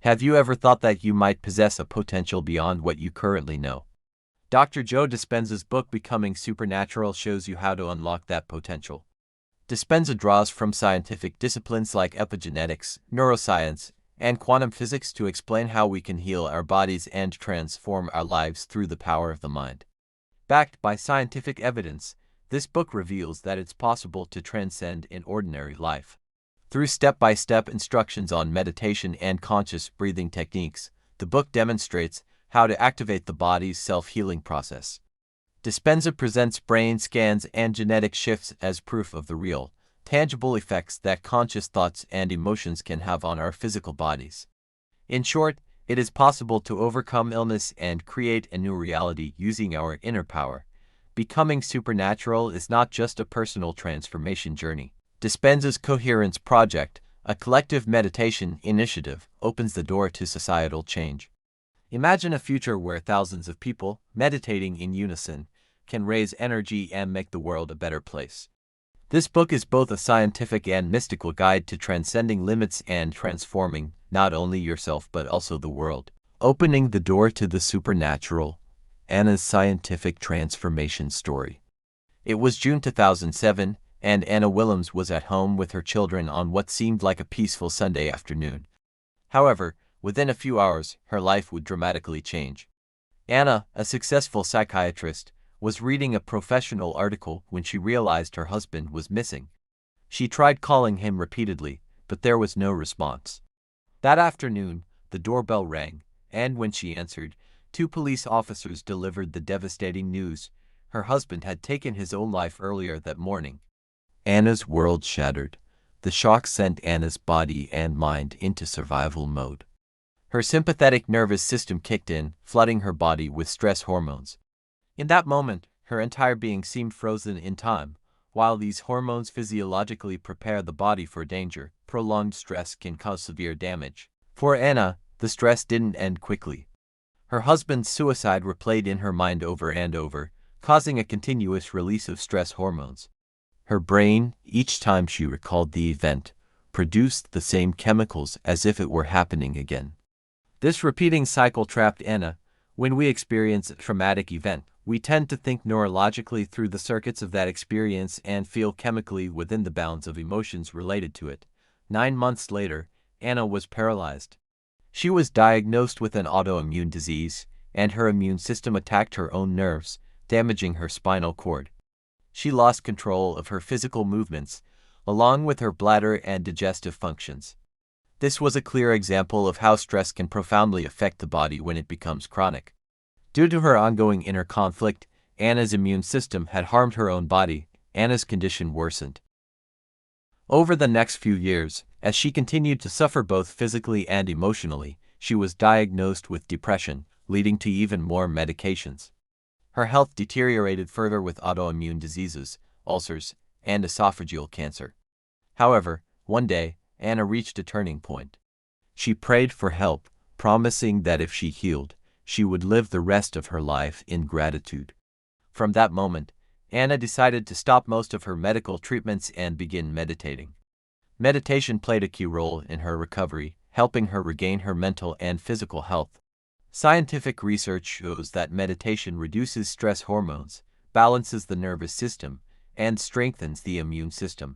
Have you ever thought that you might possess a potential beyond what you currently know? Dr. Joe Dispenza's book Becoming Supernatural shows you how to unlock that potential. Dispenza draws from scientific disciplines like epigenetics, neuroscience, and quantum physics to explain how we can heal our bodies and transform our lives through the power of the mind. Backed by scientific evidence, this book reveals that it's possible to transcend in ordinary life. Through step-by-step instructions on meditation and conscious breathing techniques, the book demonstrates how to activate the body's self-healing process. Dispenza presents brain scans and genetic shifts as proof of the real, tangible effects that conscious thoughts and emotions can have on our physical bodies. In short, it is possible to overcome illness and create a new reality using our inner power. Becoming supernatural is not just a personal transformation journey. Dispenza's Coherence Project, a collective meditation initiative, opens the door to societal change. Imagine a future where thousands of people, meditating in unison, can raise energy and make the world a better place. This book is both a scientific and mystical guide to transcending limits and transforming not only yourself but also the world. Opening the door to the supernatural, Anna's scientific transformation story. It was June 2007, and Anna Willems was at home with her children on what seemed like a peaceful Sunday afternoon. However, within a few hours, her life would dramatically change. Anna, a successful psychiatrist, was reading a professional article when she realized her husband was missing. She tried calling him repeatedly, but there was no response. That afternoon, the doorbell rang, and when she answered, 2 police officers delivered the devastating news: her husband had taken his own life earlier that morning. Anna's world shattered. The shock sent Anna's body and mind into survival mode. Her sympathetic nervous system kicked in, flooding her body with stress hormones. In that moment, her entire being seemed frozen in time. While these hormones physiologically prepare the body for danger, prolonged stress can cause severe damage. For Anna, the stress didn't end quickly. Her husband's suicide replayed in her mind over and over, causing a continuous release of stress hormones. Her brain, each time she recalled the event, produced the same chemicals as if it were happening again. This repeating cycle trapped Anna. When we experience a traumatic event, we tend to think neurologically through the circuits of that experience and feel chemically within the bounds of emotions related to it. 9 months later, Anna was paralyzed. She was diagnosed with an autoimmune disease, and her immune system attacked her own nerves, damaging her spinal cord. She lost control of her physical movements, along with her bladder and digestive functions. This was a clear example of how stress can profoundly affect the body when it becomes chronic. Due to her ongoing inner conflict, Anna's immune system had harmed her own body. Anna's condition worsened. Over the next few years, as she continued to suffer both physically and emotionally, she was diagnosed with depression, leading to even more medications. Her health deteriorated further with autoimmune diseases, ulcers, and esophageal cancer. However, one day, Anna reached a turning point. She prayed for help, promising that if she healed, she would live the rest of her life in gratitude. From that moment, Anna decided to stop most of her medical treatments and begin meditating. Meditation played a key role in her recovery, helping her regain her mental and physical health. Scientific research shows that meditation reduces stress hormones, balances the nervous system, and strengthens the immune system.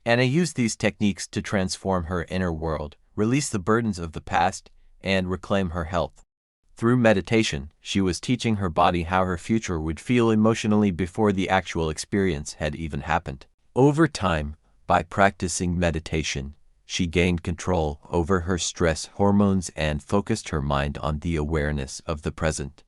Anna used these techniques to transform her inner world, release the burdens of the past, and reclaim her health. Through meditation, she was teaching her body how her future would feel emotionally before the actual experience had even happened. Over time, by practicing meditation, she gained control over her stress hormones and focused her mind on the awareness of the present.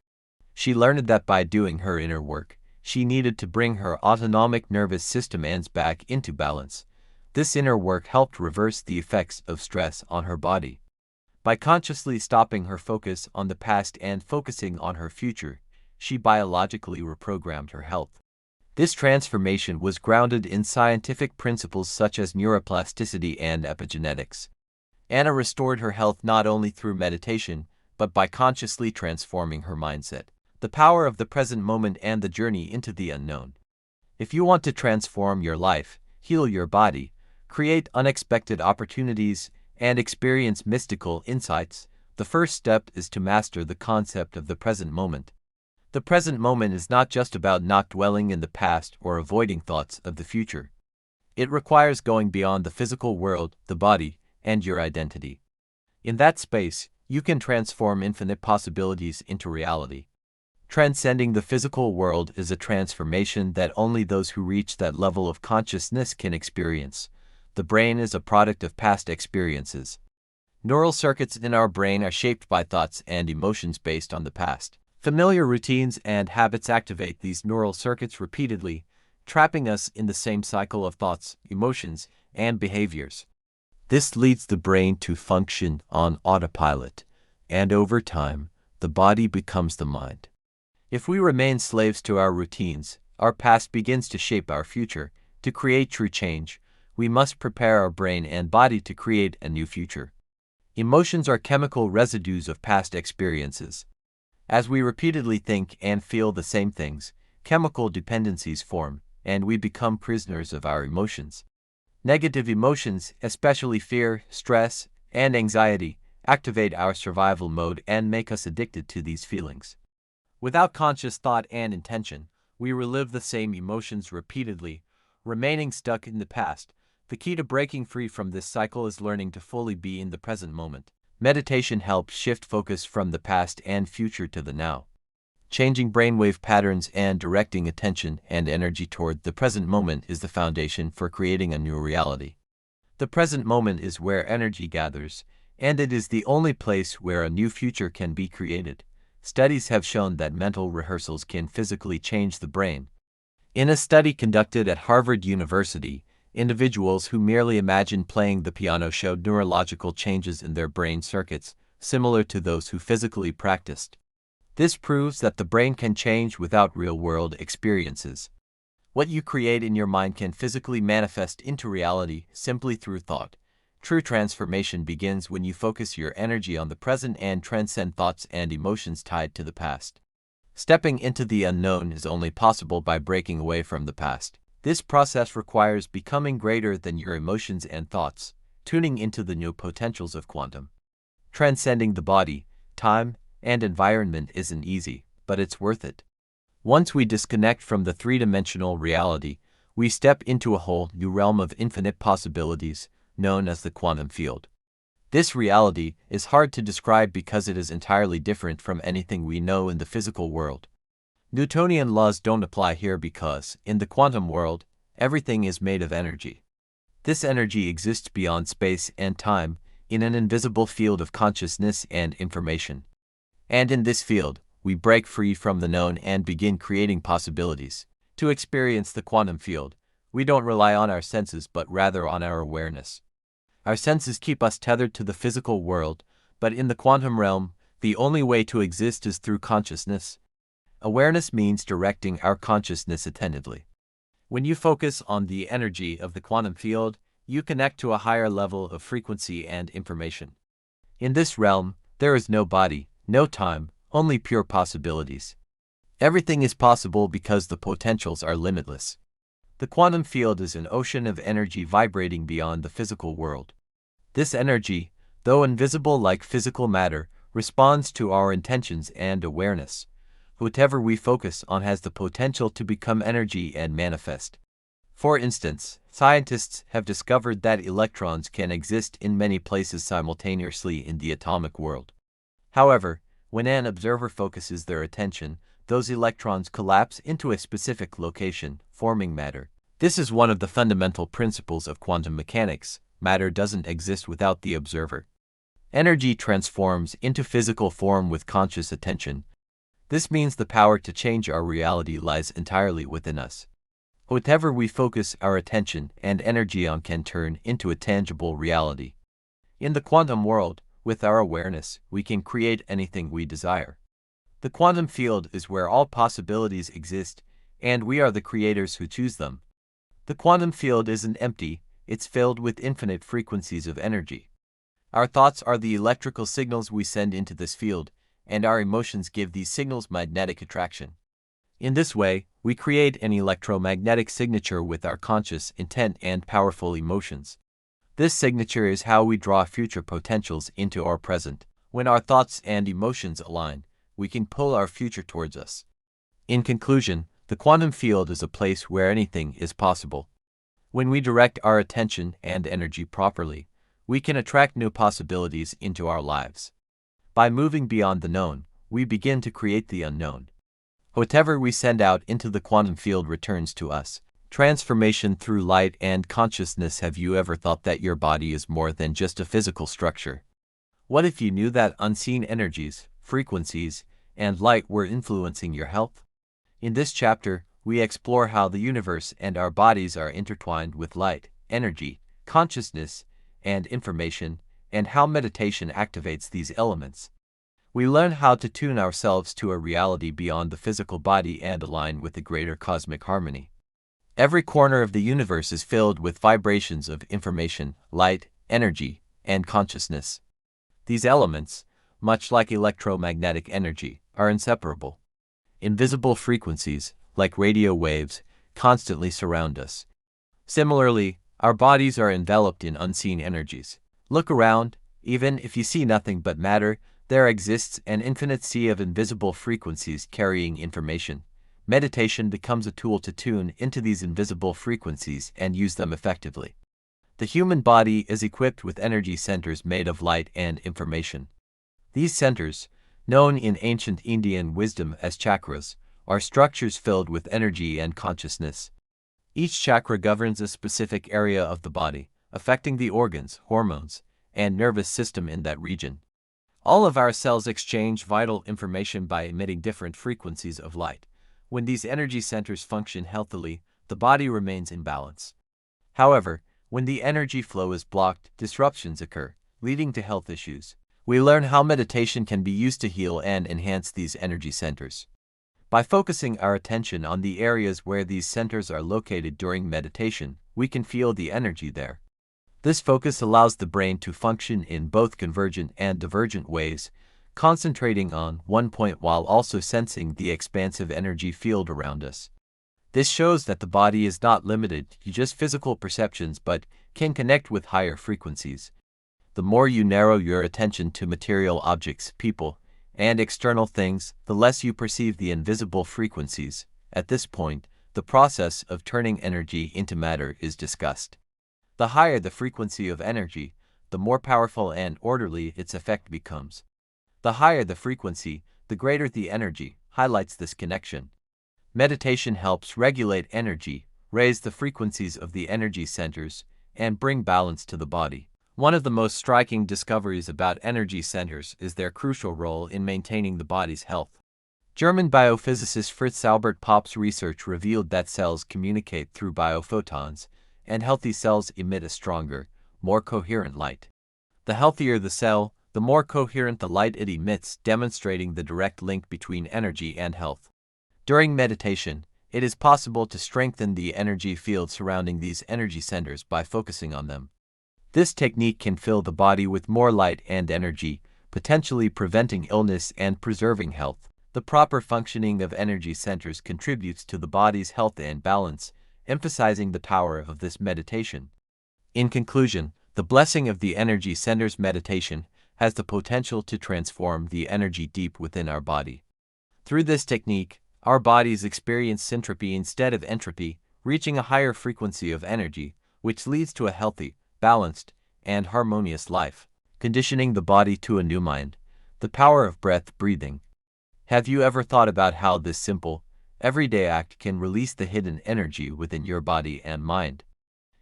She learned that by doing her inner work, she needed to bring her autonomic nervous system back into balance. This inner work helped reverse the effects of stress on her body. By consciously stopping her focus on the past and focusing on her future, she biologically reprogrammed her health. This transformation was grounded in scientific principles such as neuroplasticity and epigenetics. Anna restored her health not only through meditation, but by consciously transforming her mindset. The power of the present moment and the journey into the unknown. If you want to transform your life, heal your body, create unexpected opportunities, and experience mystical insights, The first step is to master the concept of the present moment. The present moment is not just about not dwelling in the past or avoiding thoughts of the future. It requires going beyond the physical world, the body, and your identity. In that space, you can transform infinite possibilities into reality. Transcending the physical world is a transformation that only those who reach that level of consciousness can experience. The brain is a product of past experiences. Neural circuits in our brain are shaped by thoughts and emotions based on the past. Familiar routines and habits activate these neural circuits repeatedly, trapping us in the same cycle of thoughts, emotions, and behaviors. This leads the brain to function on autopilot, and over time, the body becomes the mind. If we remain slaves to our routines, our past begins to shape our future. To create true change, we must prepare our brain and body to create a new future. Emotions are chemical residues of past experiences. As we repeatedly think and feel the same things, chemical dependencies form, and we become prisoners of our emotions. Negative emotions, especially fear, stress, and anxiety, activate our survival mode and make us addicted to these feelings. Without conscious thought and intention, we relive the same emotions repeatedly, remaining stuck in the past. The key to breaking free from this cycle is learning to fully be in the present moment. Meditation helps shift focus from the past and future to the now. Changing brainwave patterns and directing attention and energy toward the present moment is the foundation for creating a new reality. The present moment is where energy gathers, and it is the only place where a new future can be created. Studies have shown that mental rehearsals can physically change the brain. In a study conducted at Harvard University, individuals who merely imagined playing the piano showed neurological changes in their brain circuits, similar to those who physically practiced. This proves that the brain can change without real-world experiences. What you create in your mind can physically manifest into reality simply through thought. True transformation begins when you focus your energy on the present and transcend thoughts and emotions tied to the past. Stepping into the unknown is only possible by breaking away from the past. This process requires becoming greater than your emotions and thoughts, tuning into the new potentials of quantum. Transcending the body, time, and environment isn't easy, but it's worth it. Once we disconnect from the three-dimensional reality, we step into a whole new realm of infinite possibilities, known as the quantum field. This reality is hard to describe because it is entirely different from anything we know in the physical world. Newtonian laws don't apply here because, in the quantum world, everything is made of energy. This energy exists beyond space and time, in an invisible field of consciousness and information. And in this field, we break free from the known and begin creating possibilities. To experience the quantum field, we don't rely on our senses but rather on our awareness. Our senses keep us tethered to the physical world, but in the quantum realm, the only way to exist is through consciousness. Awareness means directing our consciousness attentively. When you focus on the energy of the quantum field, you connect to a higher level of frequency and information. In this realm, there is no body, no time, only pure possibilities. Everything is possible because the potentials are limitless. The quantum field is an ocean of energy vibrating beyond the physical world. This energy, though invisible like physical matter, responds to our intentions and awareness. Whatever we focus on has the potential to become energy and manifest. For instance, scientists have discovered that electrons can exist in many places simultaneously in the atomic world. However, when an observer focuses their attention, those electrons collapse into a specific location, forming matter. This is one of the fundamental principles of quantum mechanics. Matter doesn't exist without the observer. Energy transforms into physical form with conscious attention. This means the power to change our reality lies entirely within us. Whatever we focus our attention and energy on can turn into a tangible reality. In the quantum world, with our awareness, we can create anything we desire. The quantum field is where all possibilities exist, and we are the creators who choose them. The quantum field isn't empty, it's filled with infinite frequencies of energy. Our thoughts are the electrical signals we send into this field, and our emotions give these signals magnetic attraction. In this way, we create an electromagnetic signature with our conscious intent and powerful emotions. This signature is how we draw future potentials into our present. When our thoughts and emotions align, we can pull our future towards us. In conclusion, the quantum field is a place where anything is possible. When we direct our attention and energy properly, we can attract new possibilities into our lives. By moving beyond the known, we begin to create the unknown. Whatever we send out into the quantum field returns to us. Transformation through light and consciousness. Have you ever thought that your body is more than just a physical structure? What if you knew that unseen energies, frequencies, and light were influencing your health? In this chapter, we explore how the universe and our bodies are intertwined with light, energy, consciousness, and information, and how meditation activates these elements. We learn how to tune ourselves to a reality beyond the physical body and align with the greater cosmic harmony. Every corner of the universe is filled with vibrations of information, light, energy, and consciousness. These elements, much like electromagnetic energy, are inseparable. Invisible frequencies, like radio waves, constantly surround us. Similarly, our bodies are enveloped in unseen energies. Look around. Even if you see nothing but matter, there exists an infinite sea of invisible frequencies carrying information. Meditation becomes a tool to tune into these invisible frequencies and use them effectively. The human body is equipped with energy centers made of light and information. These centers, known in ancient Indian wisdom as chakras, are structures filled with energy and consciousness. Each chakra governs a specific area of the body, affecting the organs, hormones, and nervous system in that region. All of our cells exchange vital information by emitting different frequencies of light. When these energy centers function healthily, the body remains in balance. However, when the energy flow is blocked, disruptions occur, leading to health issues. We learn how meditation can be used to heal and enhance these energy centers. By focusing our attention on the areas where these centers are located during meditation, we can feel the energy there. This focus allows the brain to function in both convergent and divergent ways, concentrating on one point while also sensing the expansive energy field around us. This shows that the body is not limited to just physical perceptions but can connect with higher frequencies. The more you narrow your attention to material objects, people, and external things, the less you perceive the invisible frequencies. At this point, the process of turning energy into matter is discussed. The higher the frequency of energy, the more powerful and orderly its effect becomes. The higher the frequency, the greater the energy, highlights this connection. Meditation helps regulate energy, raise the frequencies of the energy centers, and bring balance to the body. One of the most striking discoveries about energy centers is their crucial role in maintaining the body's health. German biophysicist Fritz Albert Popp's research revealed that cells communicate through biophotons, and healthy cells emit a stronger, more coherent light. The healthier the cell, the more coherent the light it emits, demonstrating the direct link between energy and health. During meditation, it is possible to strengthen the energy field surrounding these energy centers by focusing on them. This technique can fill the body with more light and energy, potentially preventing illness and preserving health. The proper functioning of energy centers contributes to the body's health and balance, emphasizing the power of this meditation. In conclusion, the blessing of the energy centers meditation has the potential to transform the energy deep within our body. Through this technique, our bodies experience syntropy instead of entropy, reaching a higher frequency of energy, which leads to a healthy, balanced, and harmonious life, conditioning the body to a new mind. The power of breath breathing. Have you ever thought about how this simple, everyday act can release the hidden energy within your body and mind?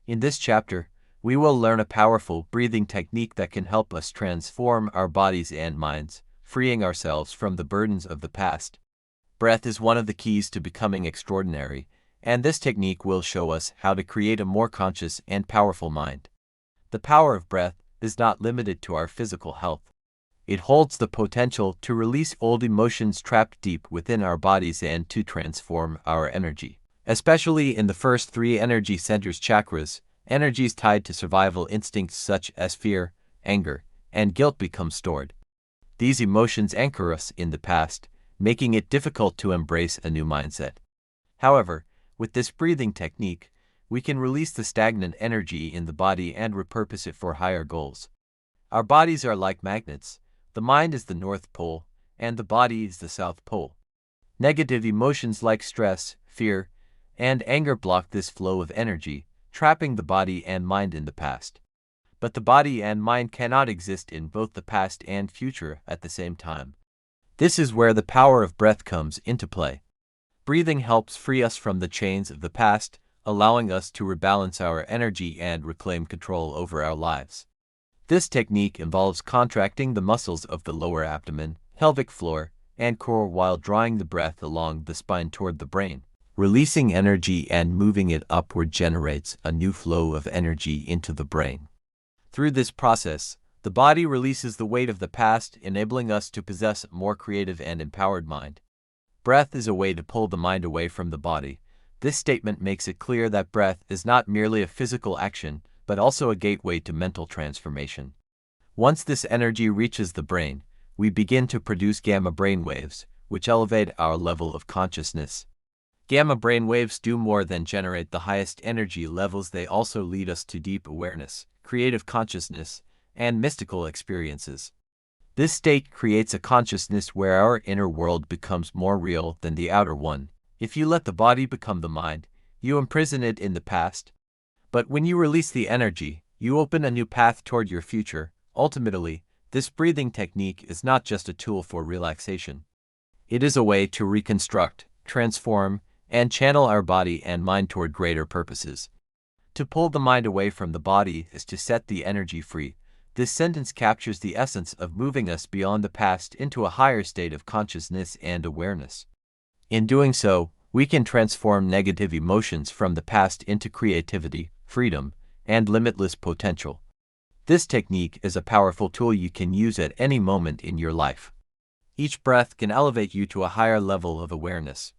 In this chapter, we will learn a powerful breathing technique that can help us transform our bodies and minds, freeing ourselves from the burdens of the past. Breath is one of the keys to becoming extraordinary, and this technique will show us how to create a more conscious and powerful mind. The power of breath is not limited to our physical health. It holds the potential to release old emotions trapped deep within our bodies and to transform our energy. Especially in the first three energy centers chakras, energies tied to survival instincts such as fear, anger, and guilt become stored. These emotions anchor us in the past, making it difficult to embrace a new mindset. However, with this breathing technique, we can release the stagnant energy in the body and repurpose it for higher goals. Our bodies are like magnets. The mind is the North Pole, and the body is the South Pole. Negative emotions like stress, fear, and anger block this flow of energy, trapping the body and mind in the past. But the body and mind cannot exist in both the past and future at the same time. This is where the power of breath comes into play. Breathing helps free us from the chains of the past, allowing us to rebalance our energy and reclaim control over our lives. This technique involves contracting the muscles of the lower abdomen, pelvic floor, and core while drawing the breath along the spine toward the brain. Releasing energy and moving it upward generates a new flow of energy into the brain. Through this process, the body releases the weight of the past, enabling us to possess a more creative and empowered mind. Breath is a way to pull the mind away from the body. This statement makes it clear that breath is not merely a physical action, but also a gateway to mental transformation. Once this energy reaches the brain, we begin to produce gamma brainwaves, which elevate our level of consciousness. Gamma brainwaves do more than generate the highest energy levels, they also lead us to deep awareness, creative consciousness, and mystical experiences. This state creates a consciousness where our inner world becomes more real than the outer one. If you let the body become the mind, you imprison it in the past. But when you release the energy, you open a new path toward your future. Ultimately, this breathing technique is not just a tool for relaxation. It is a way to reconstruct, transform, and channel our body and mind toward greater purposes. To pull the mind away from the body is to set the energy free. This sentence captures the essence of moving us beyond the past into a higher state of consciousness and awareness. In doing so, we can transform negative emotions from the past into creativity, freedom, and limitless potential. This technique is a powerful tool you can use at any moment in your life. Each breath can elevate you to a higher level of awareness.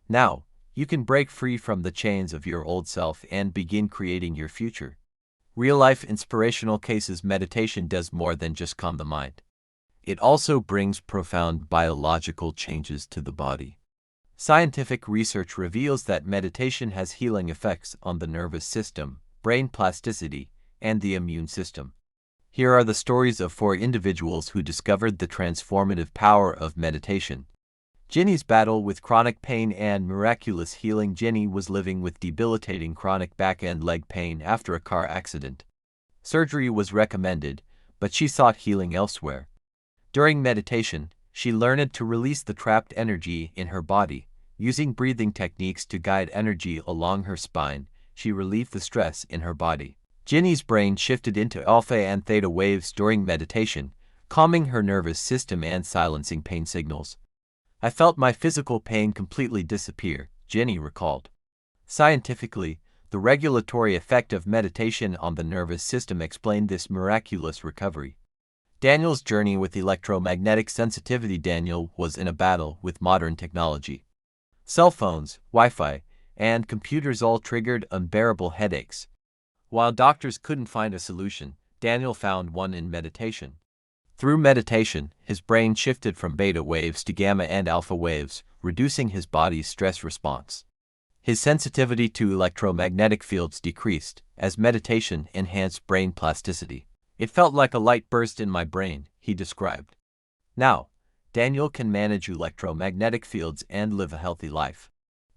Now, you can break free from the chains of your old self and begin creating your future. Real-life inspirational cases meditation does more than just calm the mind. It also brings profound biological changes to the body. Scientific research reveals that meditation has healing effects on the nervous system, brain plasticity, and the immune system. Here are the stories of 4 individuals who discovered the transformative power of meditation. Jenny's battle with chronic pain and miraculous healing. Jenny was living with debilitating chronic back and leg pain after a car accident. Surgery was recommended, but she sought healing elsewhere. During meditation, she learned to release the trapped energy in her body. Using breathing techniques to guide energy along her spine, she relieved the stress in her body. Jenny's brain shifted into alpha and theta waves during meditation, calming her nervous system and silencing pain signals. I felt my physical pain completely disappear, Jenny recalled. Scientifically, the regulatory effect of meditation on the nervous system explained this miraculous recovery. Daniel's journey with electromagnetic sensitivity. Daniel was in a battle with modern technology. Cell phones, Wi-Fi, and computers all triggered unbearable headaches. While doctors couldn't find a solution, Daniel found one in meditation. Through meditation, his brain shifted from beta waves to gamma and alpha waves, reducing his body's stress response. His sensitivity to electromagnetic fields decreased as meditation enhanced brain plasticity. It felt like a light burst in my brain, he described. Now, Daniel can manage electromagnetic fields and live a healthy life.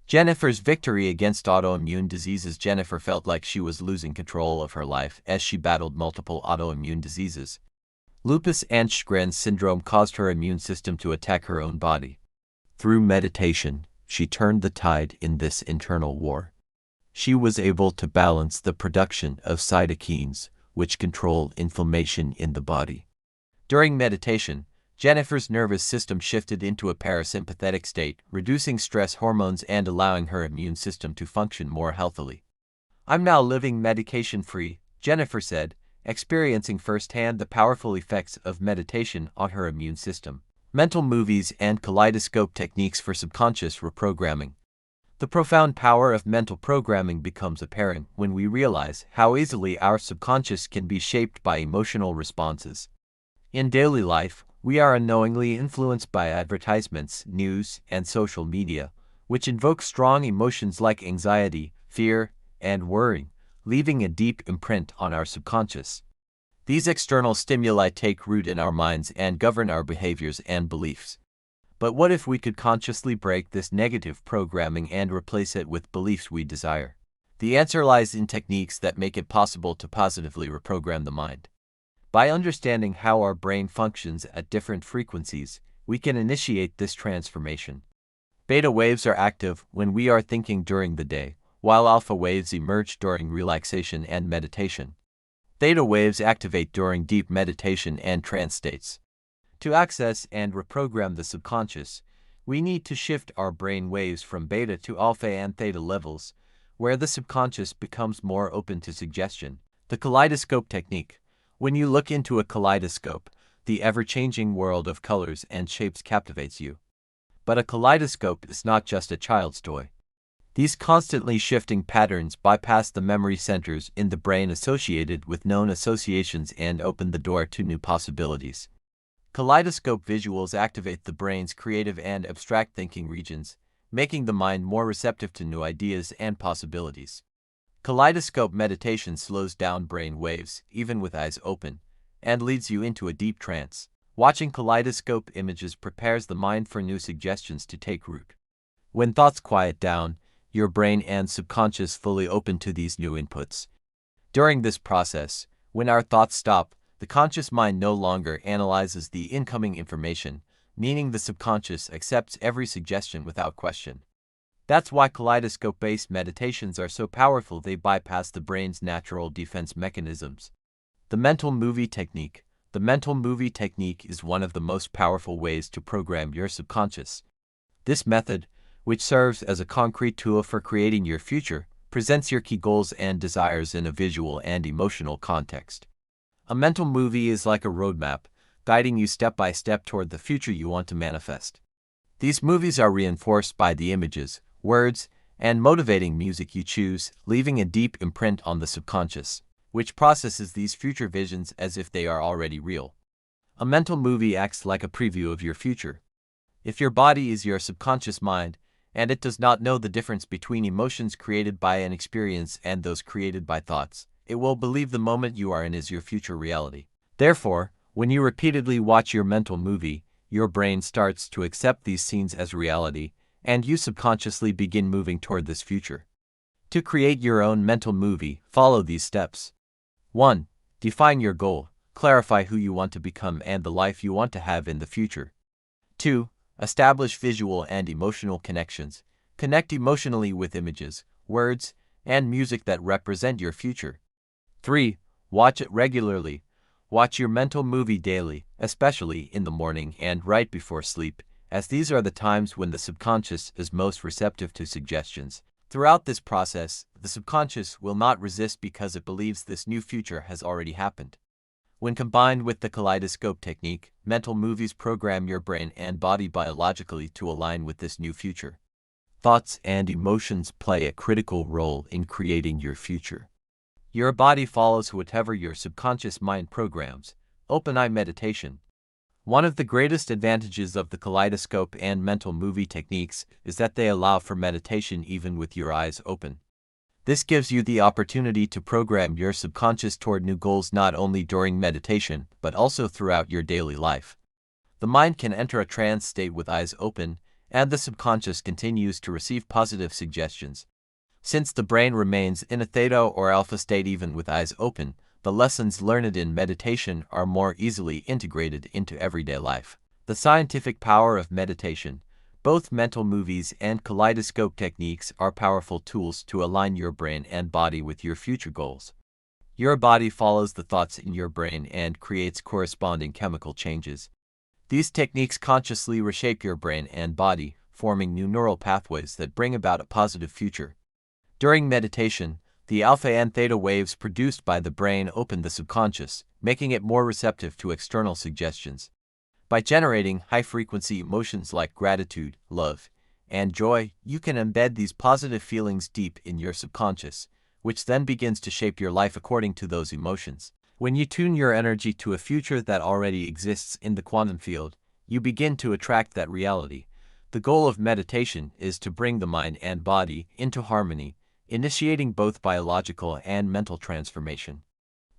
Jennifer's victory against autoimmune diseases. Jennifer felt like she was losing control of her life as she battled multiple autoimmune diseases. Lupus and Sjogren's syndrome caused her immune system to attack her own body. Through meditation, she turned the tide in this internal war. She was able to balance the production of cytokines, which control inflammation in the body. During meditation, Jennifer's nervous system shifted into a parasympathetic state, reducing stress hormones and allowing her immune system to function more healthily. "I'm now living medication-free," Jennifer said, experiencing firsthand the powerful effects of meditation on her immune system. Mental movies and kaleidoscope techniques for subconscious reprogramming. The profound power of mental programming becomes apparent when we realize how easily our subconscious can be shaped by emotional responses. In daily life, we are unknowingly influenced by advertisements, news, and social media, which invoke strong emotions like anxiety, fear, and worry, leaving a deep imprint on our subconscious. These external stimuli take root in our minds and govern our behaviors and beliefs. But what if we could consciously break this negative programming and replace it with beliefs we desire? The answer lies in techniques that make it possible to positively reprogram the mind. By understanding how our brain functions at different frequencies, we can initiate this transformation. Beta waves are active when we are thinking during the day, while alpha waves emerge during relaxation and meditation. Theta waves activate during deep meditation and trance states. To access and reprogram the subconscious, we need to shift our brain waves from beta to alpha and theta levels, where the subconscious becomes more open to suggestion. The kaleidoscope technique. When you look into a kaleidoscope, the ever-changing world of colors and shapes captivates you. But a kaleidoscope is not just a child's toy. These constantly shifting patterns bypass the memory centers in the brain associated with known associations and open the door to new possibilities. Kaleidoscope visuals activate the brain's creative and abstract thinking regions, making the mind more receptive to new ideas and possibilities. Kaleidoscope meditation slows down brain waves, even with eyes open, and leads you into a deep trance. Watching kaleidoscope images prepares the mind for new suggestions to take root. When thoughts quiet down, your brain and subconscious fully open to these new inputs. During this process, when our thoughts stop, the conscious mind no longer analyzes the incoming information, meaning the subconscious accepts every suggestion without question. That's why kaleidoscope-based meditations are so powerful. They bypass the brain's natural defense mechanisms. The mental movie technique. The mental movie technique is one of the most powerful ways to program your subconscious. This method, which serves as a concrete tool for creating your future, presents your key goals and desires in a visual and emotional context. A mental movie is like a roadmap, guiding you step by step toward the future you want to manifest. These movies are reinforced by the images, words, and motivating music you choose, leaving a deep imprint on the subconscious, which processes these future visions as if they are already real. A mental movie acts like a preview of your future. If your body is your subconscious mind, and it does not know the difference between emotions created by an experience and those created by thoughts, it will believe the moment you are in is your future reality. Therefore, when you repeatedly watch your mental movie, your brain starts to accept these scenes as reality, and you subconsciously begin moving toward this future. To create your own mental movie, follow these steps. 1. Define your goal. Clarify who you want to become and the life you want to have in the future. 2. Establish visual and emotional connections. Connect emotionally with images, words, and music that represent your future. 3. Watch it regularly. Watch your mental movie daily, especially in the morning and right before sleep, as these are the times when the subconscious is most receptive to suggestions. Throughout this process, the subconscious will not resist because it believes this new future has already happened. When combined with the kaleidoscope technique, mental movies program your brain and body biologically to align with this new future. Thoughts and emotions play a critical role in creating your future. Your body follows whatever your subconscious mind programs. Open-eye meditation. One of the greatest advantages of the kaleidoscope and mental movie techniques is that they allow for meditation even with your eyes open. This gives you the opportunity to program your subconscious toward new goals not only during meditation, but also throughout your daily life. The mind can enter a trance state with eyes open, and the subconscious continues to receive positive suggestions. Since the brain remains in a theta or alpha state even with eyes open, the lessons learned in meditation are more easily integrated into everyday life. The scientific power of meditation. Both mental movies and kaleidoscope techniques are powerful tools to align your brain and body with your future goals. Your body follows the thoughts in your brain and creates corresponding chemical changes. These techniques consciously reshape your brain and body, forming new neural pathways that bring about a positive future. During meditation, the alpha and theta waves produced by the brain open the subconscious, making it more receptive to external suggestions. By generating high-frequency emotions like gratitude, love, and joy, you can embed these positive feelings deep in your subconscious, which then begins to shape your life according to those emotions. When you tune your energy to a future that already exists in the quantum field, you begin to attract that reality. The goal of meditation is to bring the mind and body into harmony, initiating both biological and mental transformation.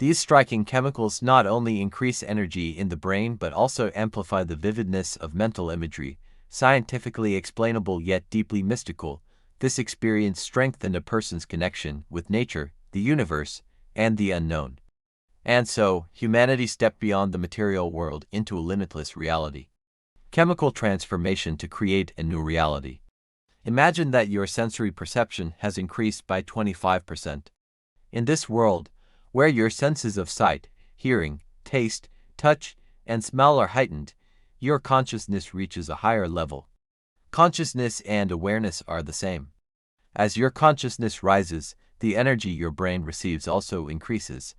These striking chemicals not only increase energy in the brain but also amplify the vividness of mental imagery, scientifically explainable yet deeply mystical. This experience strengthened a person's connection with nature, the universe, and the unknown. And so, humanity stepped beyond the material world into a limitless reality. Chemical transformation to create a new reality. Imagine that your sensory perception has increased by 25%. In this world, where your senses of sight, hearing, taste, touch, and smell are heightened, your consciousness reaches a higher level. Consciousness and awareness are the same. As your consciousness rises, the energy your brain receives also increases.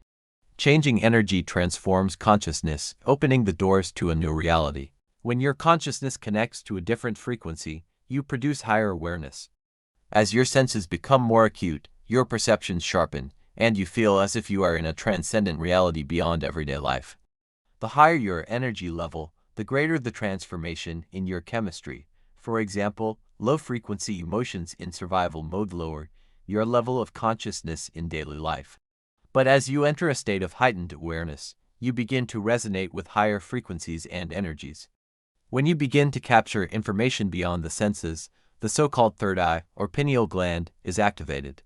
Changing energy transforms consciousness, opening the doors to a new reality. When your consciousness connects to a different frequency, you produce higher awareness. As your senses become more acute, your perceptions sharpen, and you feel as if you are in a transcendent reality beyond everyday life. The higher your energy level, the greater the transformation in your chemistry. For example, low-frequency emotions in survival mode lower your level of consciousness in daily life. But as you enter a state of heightened awareness, you begin to resonate with higher frequencies and energies. When you begin to capture information beyond the senses, the so-called third eye, or pineal gland, is activated.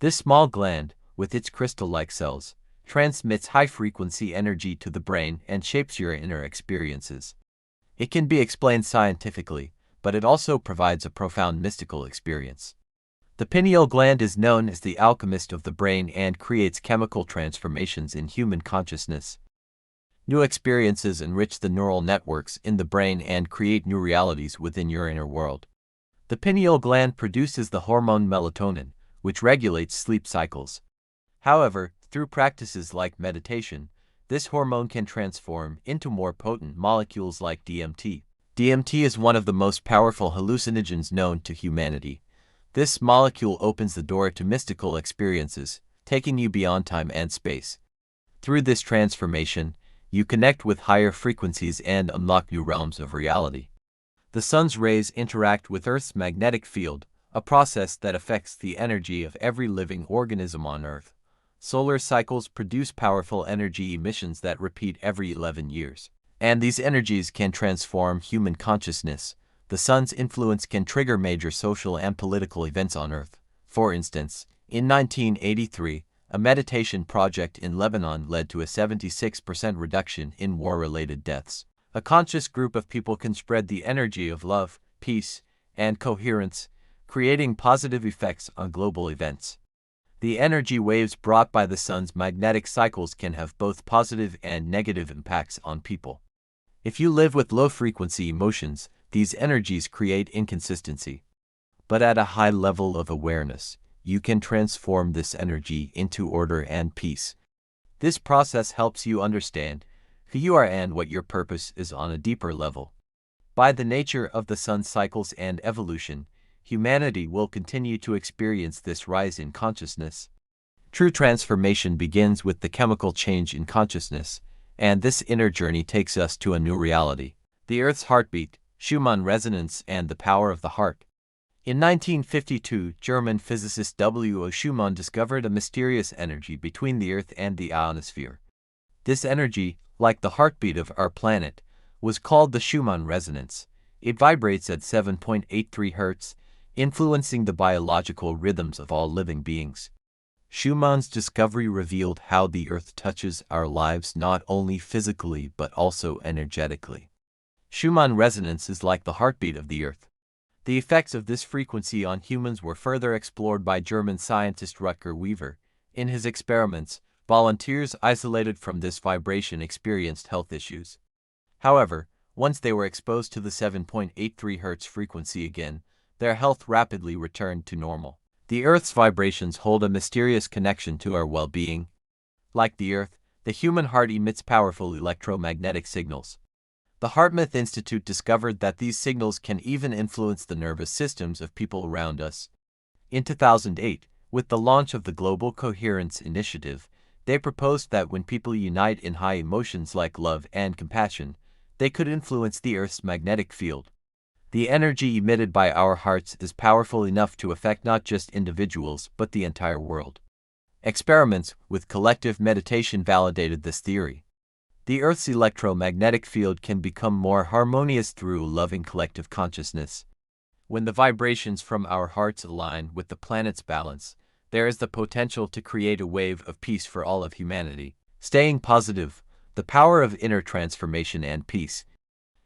This small gland, with its crystal-like cells, transmits high-frequency energy to the brain and shapes your inner experiences. It can be explained scientifically, but it also provides a profound mystical experience. The pineal gland is known as the alchemist of the brain and creates chemical transformations in human consciousness. New experiences enrich the neural networks in the brain and create new realities within your inner world. The pineal gland produces the hormone melatonin, which regulates sleep cycles. However, through practices like meditation, this hormone can transform into more potent molecules like DMT. DMT is one of the most powerful hallucinogens known to humanity. This molecule opens the door to mystical experiences, taking you beyond time and space. Through this transformation, you connect with higher frequencies and unlock new realms of reality. The sun's rays interact with Earth's magnetic field, a process that affects the energy of every living organism on Earth. Solar cycles produce powerful energy emissions that repeat every 11 years. And these energies can transform human consciousness. The sun's influence can trigger major social and political events on Earth. For instance, in 1983, a meditation project in Lebanon led to a 76% reduction in war-related deaths. A conscious group of people can spread the energy of love, peace, and coherence, creating positive effects on global events. The energy waves brought by the sun's magnetic cycles can have both positive and negative impacts on people. If you live with low-frequency emotions, these energies create inconsistency. But at a high level of awareness, you can transform this energy into order and peace. This process helps you understand who you are and what your purpose is on a deeper level. By the nature of the sun's cycles and evolution, humanity will continue to experience this rise in consciousness. True transformation begins with the chemical change in consciousness, and this inner journey takes us to a new reality. The Earth's heartbeat, Schumann resonance, and the power of the heart. In 1952, German physicist W. O. Schumann discovered a mysterious energy between the Earth and the ionosphere. This energy, like the heartbeat of our planet, was called the Schumann resonance. It vibrates at 7.83 Hz, influencing the biological rhythms of all living beings. Schumann's discovery revealed how the Earth touches our lives not only physically but also energetically. Schumann resonance is like the heartbeat of the Earth. The effects of this frequency on humans were further explored by German scientist Rutger Weaver. In his experiments, volunteers isolated from this vibration experienced health issues. However, once they were exposed to the 7.83 Hz frequency again, their health rapidly returned to normal. The Earth's vibrations hold a mysterious connection to our well-being. Like the Earth, the human heart emits powerful electromagnetic signals. The HeartMath Institute discovered that these signals can even influence the nervous systems of people around us. In 2008, with the launch of the Global Coherence Initiative, they proposed that when people unite in high emotions like love and compassion, they could influence the Earth's magnetic field. The energy emitted by our hearts is powerful enough to affect not just individuals but the entire world. Experiments with collective meditation validated this theory. The Earth's electromagnetic field can become more harmonious through loving collective consciousness. When the vibrations from our hearts align with the planet's balance, there is the potential to create a wave of peace for all of humanity. Staying positive, the power of inner transformation and peace.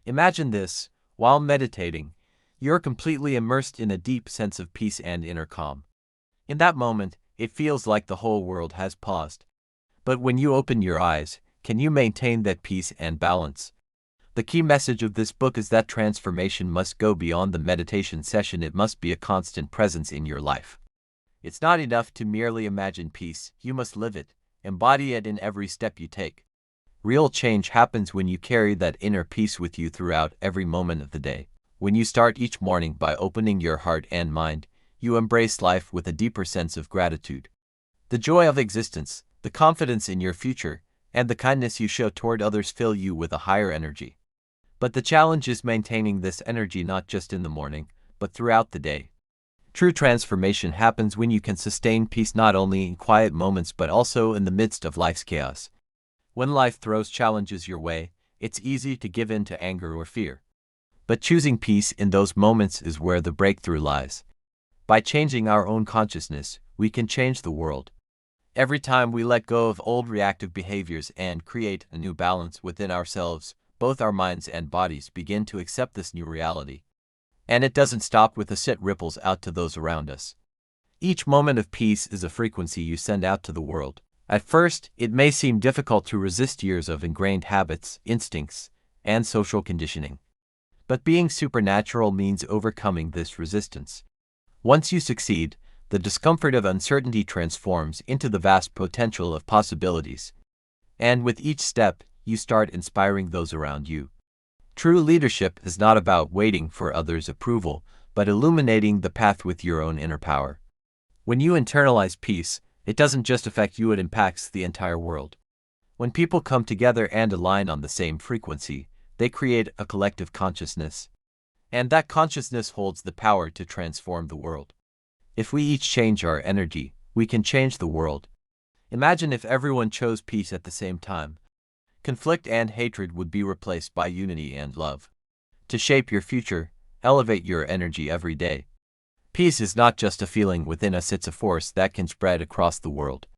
Imagine this: while meditating, you're completely immersed in a deep sense of peace and inner calm. In that moment, it feels like the whole world has paused. But when you open your eyes, can you maintain that peace and balance? The key message of this book is that transformation must go beyond the meditation session. It must be a constant presence in your life. It's not enough to merely imagine peace, you must live it, embody it in every step you take. Real change happens when you carry that inner peace with you throughout every moment of the day. When you start each morning by opening your heart and mind, you embrace life with a deeper sense of gratitude. The joy of existence, the confidence in your future, and the kindness you show toward others fill you with a higher energy. But the challenge is maintaining this energy not just in the morning, but throughout the day. True transformation happens when you can sustain peace not only in quiet moments but also in the midst of life's chaos. When life throws challenges your way, it's easy to give in to anger or fear. But choosing peace in those moments is where the breakthrough lies. By changing our own consciousness, we can change the world. Every time we let go of old reactive behaviors and create a new balance within ourselves, both our minds and bodies begin to accept this new reality. And it doesn't stop with the sit ripples out to those around us. Each moment of peace is a frequency you send out to the world. At first, it may seem difficult to resist years of ingrained habits, instincts, and social conditioning. But being supernatural means overcoming this resistance. Once you succeed, the discomfort of uncertainty transforms into the vast potential of possibilities. And with each step, you start inspiring those around you. True leadership is not about waiting for others' approval, but illuminating the path with your own inner power. When you internalize peace, it doesn't just affect you, it impacts the entire world. When people come together and align on the same frequency, they create a collective consciousness. And that consciousness holds the power to transform the world. If we each change our energy, we can change the world. Imagine if everyone chose peace at the same time. Conflict and hatred would be replaced by unity and love. To shape your future, elevate your energy every day. Peace is not just a feeling within us, it's a force that can spread across the world.